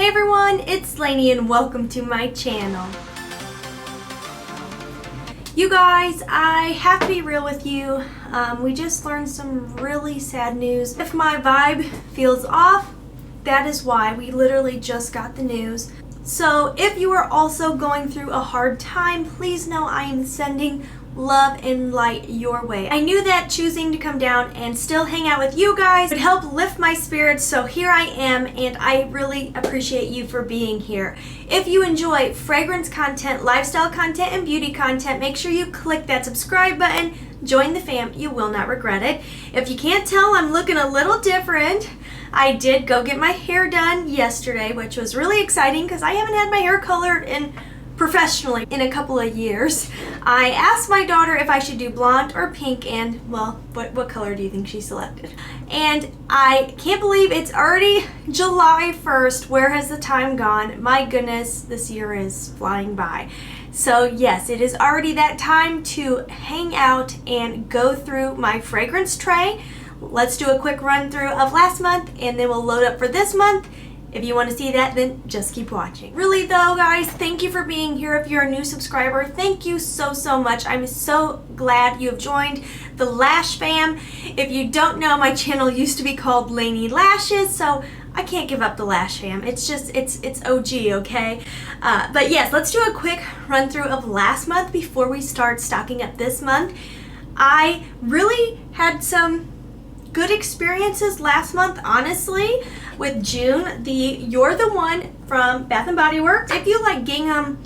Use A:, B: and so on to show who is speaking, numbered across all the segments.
A: Hey everyone, it's Laynie and welcome to my channel. You guys, I have to be real with you. We just learned some really sad news. If my vibe feels off, that is why. We literally just got the news. So if you are also going through a hard time, please know I am sending love and light your way. I knew that choosing to come down and still hang out with you guys would help lift my spirits, so here I am, and I really appreciate you for being here. If you enjoy fragrance content, lifestyle content, and beauty content, make sure you click that subscribe button. Join the fam. You will not regret it. If you can't tell, I'm looking a little different. I did go get my hair done yesterday, which was really exciting because I haven't had my hair colored professionally in a couple of years. I asked my daughter if I should do blonde or pink, and well, what color do you think she selected? And I can't believe it's already July 1st. Where has the time gone? My goodness, this year is flying by. So yes, it is already that time to hang out and go through my fragrance tray. Let's do a quick run through of last month and then we'll load up for this month. If you want to see that, then just keep watching. Really though, guys, thank you for being here. If you're a new subscriber, thank you so much. I'm so glad you have joined the Lash Fam. If you don't know, my channel used to be called Laynie Lashes, so I can't give up the Lash Fam. It's just, it's OG, okay? But yes, let's do a quick run through of last month before we start stocking up this month. I really had some good experiences last month, honestly, with June. You're the One from Bath & Body Works. If you like Gingham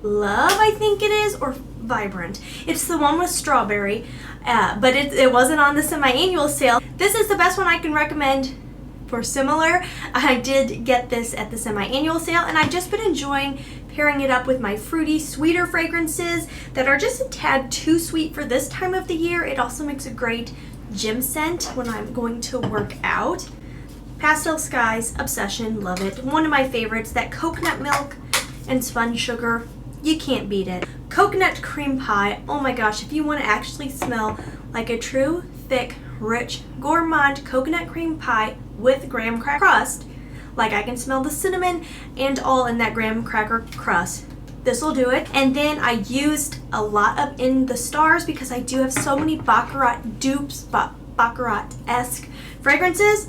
A: Love, I think it is, or Vibrant. It's the one with strawberry, but it wasn't on the semi-annual sale. This is the best one I can recommend for similar. I did get this at the semi-annual sale, and I've just been enjoying pairing it up with my fruity, sweeter fragrances that are just a tad too sweet for this time of the year. It also makes a great gym scent when I'm going to work out. Pastel Skies, Obsession, love it. One of my favorites, that coconut milk and spun sugar, you can't beat it. Coconut cream pie, oh my gosh, if you want to actually smell like a true, thick, rich, gourmand coconut cream pie with graham cracker crust, like I can smell the cinnamon and all in that graham cracker crust, this will do it. And then I used a lot of In the Stars because I do have so many Baccarat dupes, Baccarat-esque fragrances.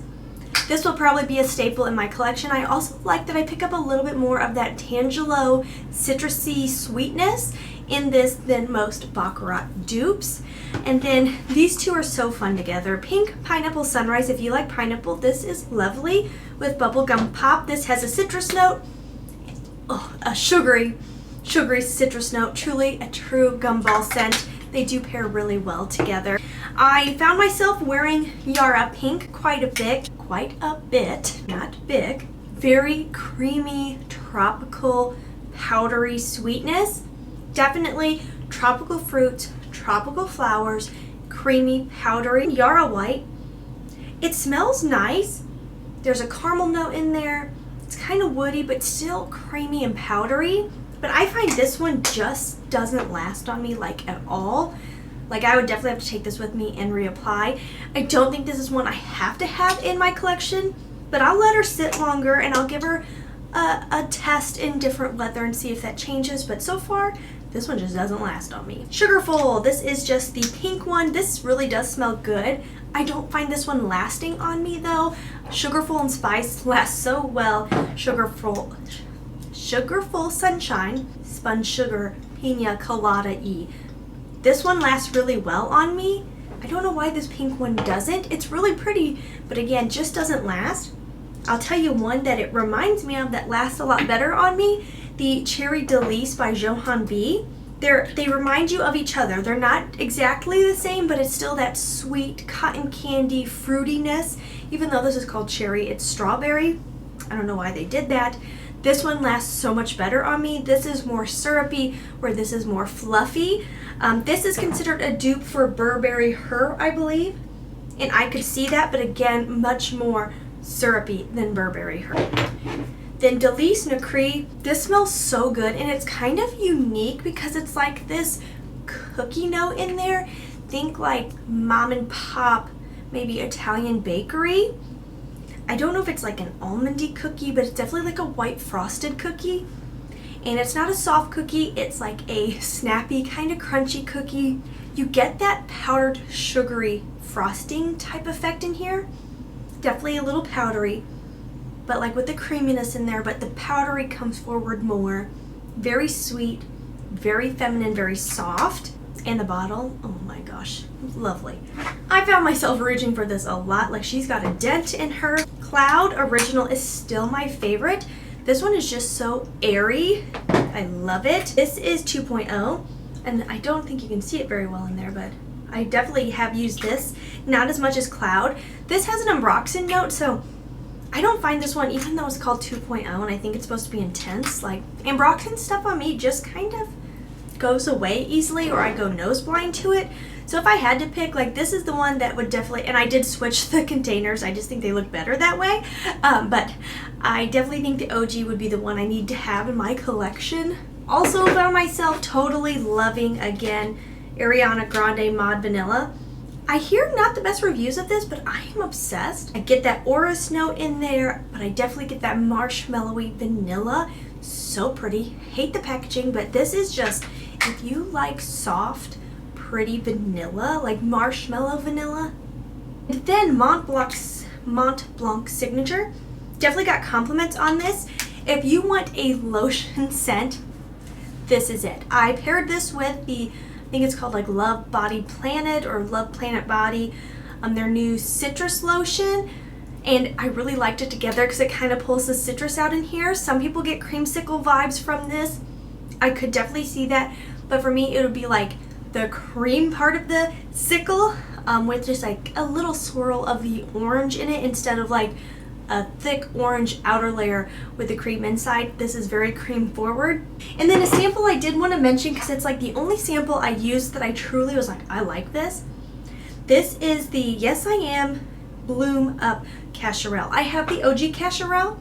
A: This will probably be a staple in my collection. I also like that I pick up a little bit more of that Tangelo citrusy sweetness in this than most Baccarat dupes. And then these two are so fun together. Pink Pineapple Sunrise, if you like pineapple, this is lovely with bubblegum pop. This has a citrus note, a sugary citrus note, truly a true gumball scent. They do pair really well together. I found myself wearing Yara Pink quite a bit, not big. Very creamy, tropical, powdery sweetness. Definitely tropical fruits, tropical flowers, creamy, powdery. Yara White, it smells nice. There's a caramel note in there. It's kind of woody, but still creamy and powdery. But I find this one just doesn't last on me like at all. Like I would definitely have to take this with me and reapply. I don't think this is one I have to have in my collection, but I'll let her sit longer and I'll give her a test in different weather and see if that changes. But so far, this one just doesn't last on me. Sugarful, this is just the pink one. This really does smell good. I don't find this one lasting on me though. Sugarful and Spice last so well. Sugarful Sunshine, Spun Sugar, Pina Colada E. This one lasts really well on me. I don't know why this pink one doesn't. It's really pretty, but again, just doesn't last. I'll tell you one that it reminds me of that lasts a lot better on me. The Cherry Delice by Johann B. They remind you of each other. They're not exactly the same, but it's still that sweet cotton candy fruitiness. Even though this is called cherry, it's strawberry. I don't know why they did that. This one lasts so much better on me. This is more syrupy, where this is more fluffy. This is considered a dupe for Burberry Her, I believe. And I could see that, but again, much more syrupy than Burberry Her. Then Delice Nacree, this smells so good, and it's kind of unique because it's like this cookie note in there. Think like mom and pop, maybe Italian bakery. I don't know if it's like an almondy cookie, but it's definitely like a white frosted cookie. And it's not a soft cookie, it's like a snappy, kind of crunchy cookie. You get that powdered sugary frosting type effect in here. Definitely a little powdery, but like with the creaminess in there, but the powdery comes forward more. Very sweet, very feminine, very soft. And the bottle, oh my gosh, lovely. I found myself reaching for this a lot. Like, she's got a dent in her. Cloud Original is still my favorite. This one is just so airy. I love it. This is 2.0, and I don't think you can see it very well in there, but I definitely have used this. Not as much as Cloud. This has an ambroxan note, so I don't find this one, even though it's called 2.0 and I think it's supposed to be intense, like ambroxan stuff on me just kind of goes away easily, or I go nose blind to it. So if I had to pick, like, this is the one that would definitely, and I did switch the containers, I just think they look better that way, but I definitely think the OG would be the one I need to have in my collection. Also found myself totally loving, again, Ariana Grande Mod Vanilla. I hear not the best reviews of this, but I am obsessed. I get that orris note in there, but I definitely get that marshmallowy vanilla. So pretty. Hate the packaging, but this is just, if you like soft, pretty vanilla, like marshmallow vanilla. And then Mont Blanc Signature. Definitely got compliments on this. If you want a lotion scent, this is it. I paired this with the, I think it's called like Love Body Planet or Love Planet Body, their new citrus lotion, and I really liked it together because it kind of pulls the citrus out in here. Some people get creamsicle vibes from this. I could definitely see that, but for me it would be like the cream part of the sickle with just like a little swirl of the orange in it instead of like a thick orange outer layer with the cream inside. This is very cream forward. And then a sample I did want to mention, because it's like the only sample I used that I truly was like, I like this. This is the Yes I Am Bloom Up Cacharel. I have the OG Cacharel,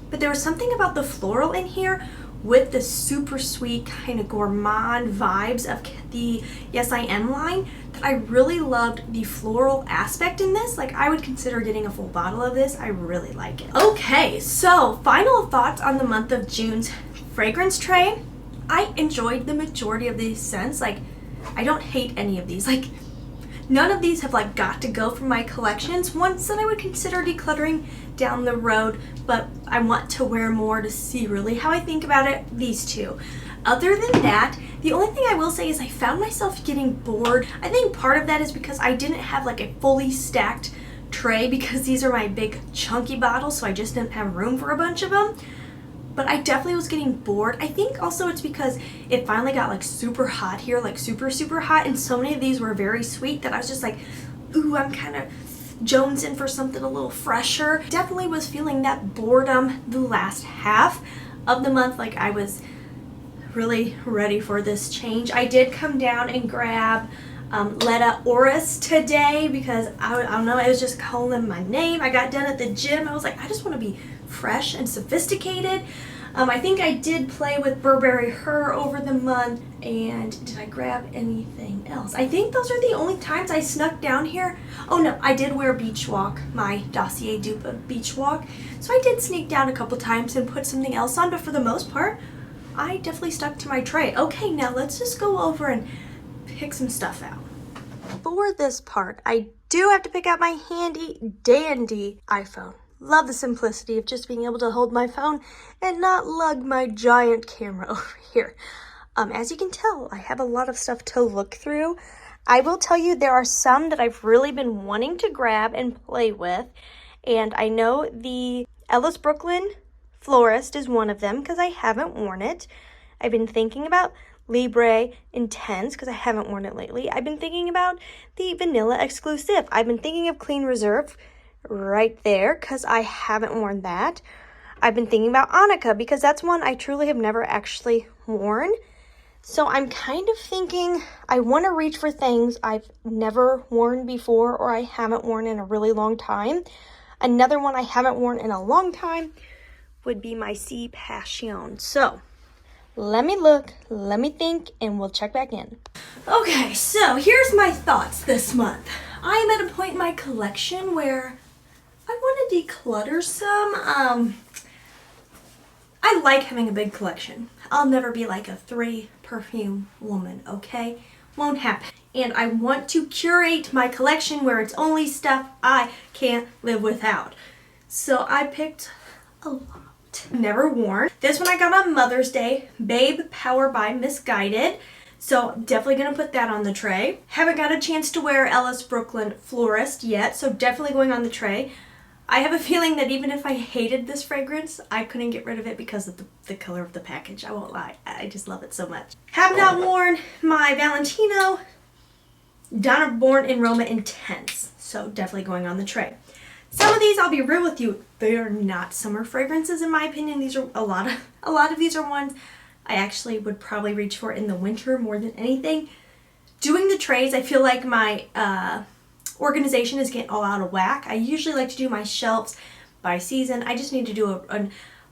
A: but there was something about the floral in here with the super sweet kind of gourmand vibes of the Yes I Am line that I really loved the floral aspect in this. Like, I would consider getting a full bottle of this. I really like it. Okay, so final thoughts on the month of June's fragrance tray. I enjoyed the majority of these scents. Like, I don't hate any of these. Like, none of these have like got to go from my collections. Ones that I would consider decluttering down the road, but I want to wear more to see really how I think about it. These two. Other than that, the only thing I will say is I found myself getting bored. I think part of that is because I didn't have like a fully stacked tray, because these are my big chunky bottles, so I just didn't have room for a bunch of them. But I definitely was getting bored. I think also it's because it finally got like super hot here, like super hot, and so many of these were very sweet that I was just like, ooh, I'm kind of jonesing for something a little fresher. Definitely was feeling that boredom the last half of the month. Like, I was really ready for this change. I did come down and grab Letta Oris today because I don't know, I was just calling my name. I got done at the gym. I was like, I just want to be fresh and sophisticated. I think I did play with Burberry Her over the month. And did I grab anything else? I think those are the only times I snuck down here. Oh no, I did wear Beach Walk, my Dossier dupe of Beach Walk. So I did sneak down a couple times and put something else on, but for the most part, I definitely stuck to my tray. Okay, now let's just go over and pick some stuff out. For this part, I do have to pick out my handy dandy iPhone. Love the simplicity of just being able to hold my phone and not lug my giant camera over here. As you can tell, I have a lot of stuff to look through. I will tell you there are some that I've really been wanting to grab and play with. And I know the Ellis Brooklyn Florist is one of them because I haven't worn it. I've been thinking about Libre Intense because I haven't worn it lately. I've been thinking about the Vanilla Exclusive. I've been thinking of Clean Reserve right there because I haven't worn that. I've been thinking about Annika because that's one I truly have never actually worn. So I'm kind of thinking I want to reach for things I've never worn before or I haven't worn in a really long time. Another one I haven't worn in a long time would be my C Passion. So let me look, let me think, and we'll check back in. Okay, so here's my thoughts this month. I am at a point in my collection where I want to declutter some. I like having a big collection. I'll never be like a 3 perfume woman, okay? Won't happen. And I want to curate my collection where it's only stuff I can't live without. So I picked a lot. Never worn. This one I got on Mother's Day. Babe Power by Misguided. So definitely going to put that on the tray. Haven't got a chance to wear Ellis Brooklyn Florist yet, so definitely going on the tray. I have a feeling that even if I hated this fragrance, I couldn't get rid of it because of the color of the package. I won't lie. I just love it so much. Have not worn my Valentino Donna Born in Roma Intense. So definitely going on the tray. Some of these, I'll be real with you, they are not summer fragrances in my opinion. These are a lot of these are ones I actually would probably reach for in the winter more than anything. Doing the trays, I feel like my organization is getting all out of whack. I usually like to do my shelves by season. I just need to do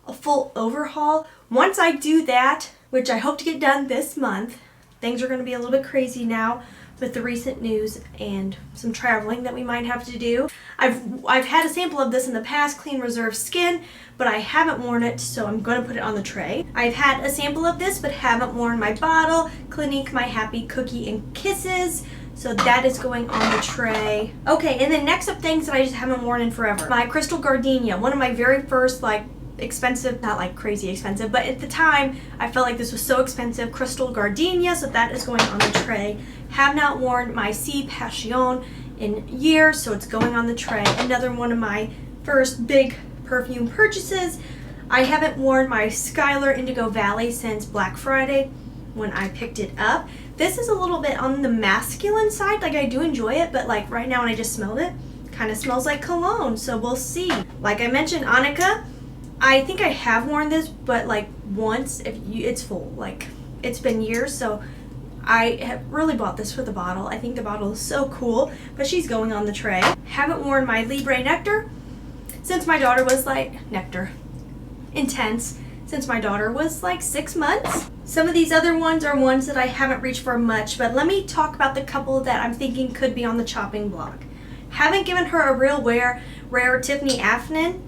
A: a full overhaul. Once I do that, which I hope to get done this month, things are going to be a little bit crazy now with the recent news and some traveling that we might have to do. I've had a sample of this in the past, Clean Reserve Skin, but I haven't worn it, so I'm going to put it on the tray. I've had a sample of this, but haven't worn my bottle, Clinique My Happy Cookie and Kisses. So that is going on the tray. Okay, and then next up, things that I just haven't worn in forever. My Crystal Gardenia, one of my very first like expensive, not like crazy expensive, but at the time I felt like this was so expensive, Crystal Gardenia, so that is going on the tray. Have not worn my C Passion in years, so it's going on the tray. Another one of my first big perfume purchases. I haven't worn my Skylar Indigo Valley since Black Friday when I picked it up. This is a little bit on the masculine side. Like, I do enjoy it, but like right now when I just smelled it, kind of smells like cologne, so we'll see. Like I mentioned, Annika, I think I have worn this, but like once. It's full. Like, it's been years, so I have really bought this for the bottle. I think the bottle is so cool, but she's going on the tray. Haven't worn my Libre Nectar since my daughter was like, Nectar, Intense, since my daughter was like 6 months. Some of these other ones are ones that I haven't reached for much, but let me talk about the couple that I'm thinking could be on the chopping block. Haven't given her a real rare Tiffany Afnan,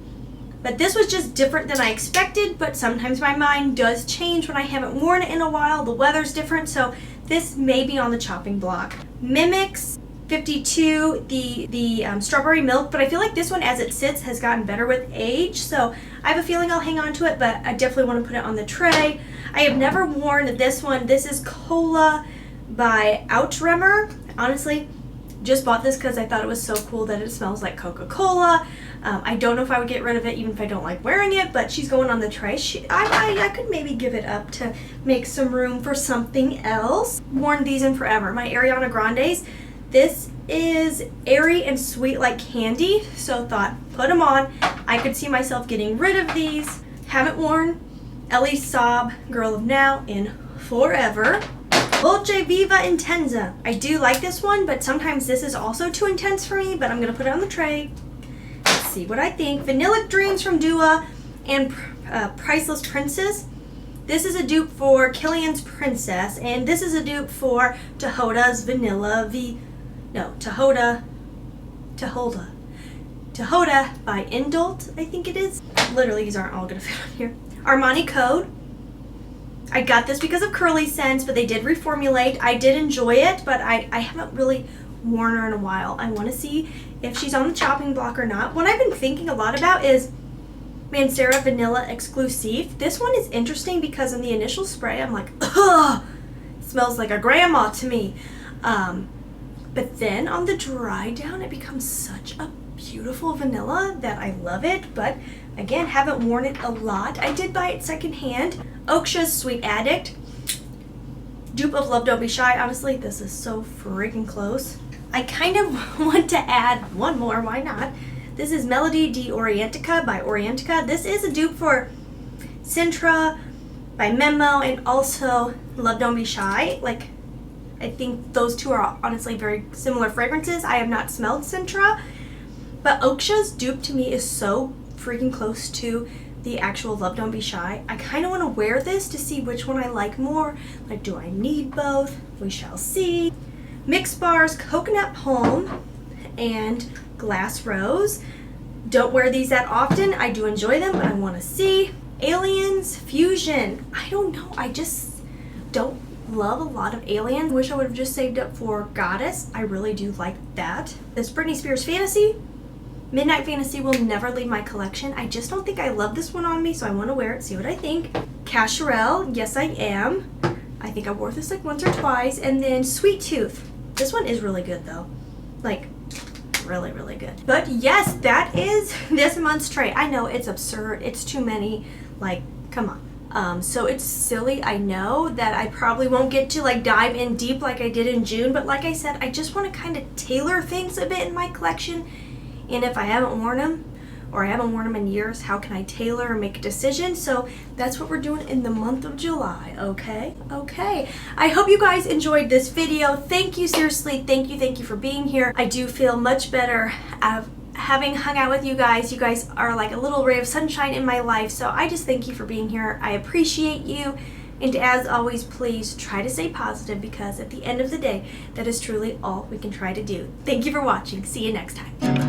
A: but this was just different than I expected, but sometimes my mind does change when I haven't worn it in a while. The weather's different, so this may be on the chopping block. Mimics 52, the strawberry milk, but I feel like this one as it sits has gotten better with age, so I have a feeling I'll hang on to it, but I definitely want to put it on the tray. I have never worn this one. This is Cola by Outremmer. Honestly, just bought this because I thought it was so cool that it smells like Coca-Cola. I don't know if I would get rid of it even if I don't like wearing it, but she's going on the tray. I could maybe give it up to make some room for something else. Worn these in forever. My Ariana Grandes. This is airy and sweet like candy, so thought, put them on. I could see myself getting rid of these. Haven't worn Elie Saab Girl of Now in forever. Dolce Viva Intensa. I do like this one, but sometimes this is also too intense for me, but I'm going to put it on the tray. Let's see what I think. Vanillic Dreams from Dua and Priceless Princess. This is a dupe for Killian's Princess, and this is a dupe for Tahoda's Tahoda by Indult, I think it is. Literally, these aren't all going to fit on here. Armani Code. I got this because of Curly Scents, but they did reformulate. I did enjoy it, but I haven't really worn her in a while. I want to see if she's on the chopping block or not. What I've been thinking a lot about is Mancera Vanilla Exclusive. This one is interesting because in the initial spray, I'm like, ugh, it smells like a grandma to me. But then on the dry down, it becomes such a beautiful vanilla that I love it. But again, haven't worn it a lot. I did buy it secondhand. Oksha's Sweet Addict. Dupe of Love Don't Be Shy. Honestly, this is so freaking close. I kind of want to add one more. Why not? This is Melody di Orientica by Orientica. This is a dupe for Sintra by Memo and also Love Don't Be Shy. Like, I think those two are honestly very similar fragrances. I have not smelled Sintra, but Oksha's dupe to me is so freaking close to the actual Love Don't Be Shy. I kind of want to wear this to see which one I like more. Like, do I need both? We shall see. Mix Bars Coconut Palm and Glass Rose. Don't wear these that often. I do enjoy them, but I want to see. Aliens, Fusion. I don't know. I just don't love a lot of aliens. Wish I would have just saved up for Goddess. I really do like that. This Britney Spears Fantasy. Midnight Fantasy will never leave my collection. I just don't think I love this one on me, so I want to wear it, see what I think. Cacharel. Yes, I am. I think I wore this like once or twice. And then Sweet Tooth. This one is really good though. Like, really, really good. But yes, that is this month's tray. I know it's absurd. It's too many. Like, come on. So it's silly. I know that I probably won't get to like dive in deep like I did in June. But like I said, I just want to kind of tailor things a bit in my collection. And if I haven't worn them, or I haven't worn them in years, how can I tailor and make a decision? So that's what we're doing in the month of July, okay? Okay. I hope you guys enjoyed this video. Thank you, seriously. Thank you for being here. I do feel much better having hung out with you guys. You guys are like a little ray of sunshine in my life. So I just thank you for being here. I appreciate you. And as always, please try to stay positive, because at the end of the day, that is truly all we can try to do. Thank you for watching. See you next time.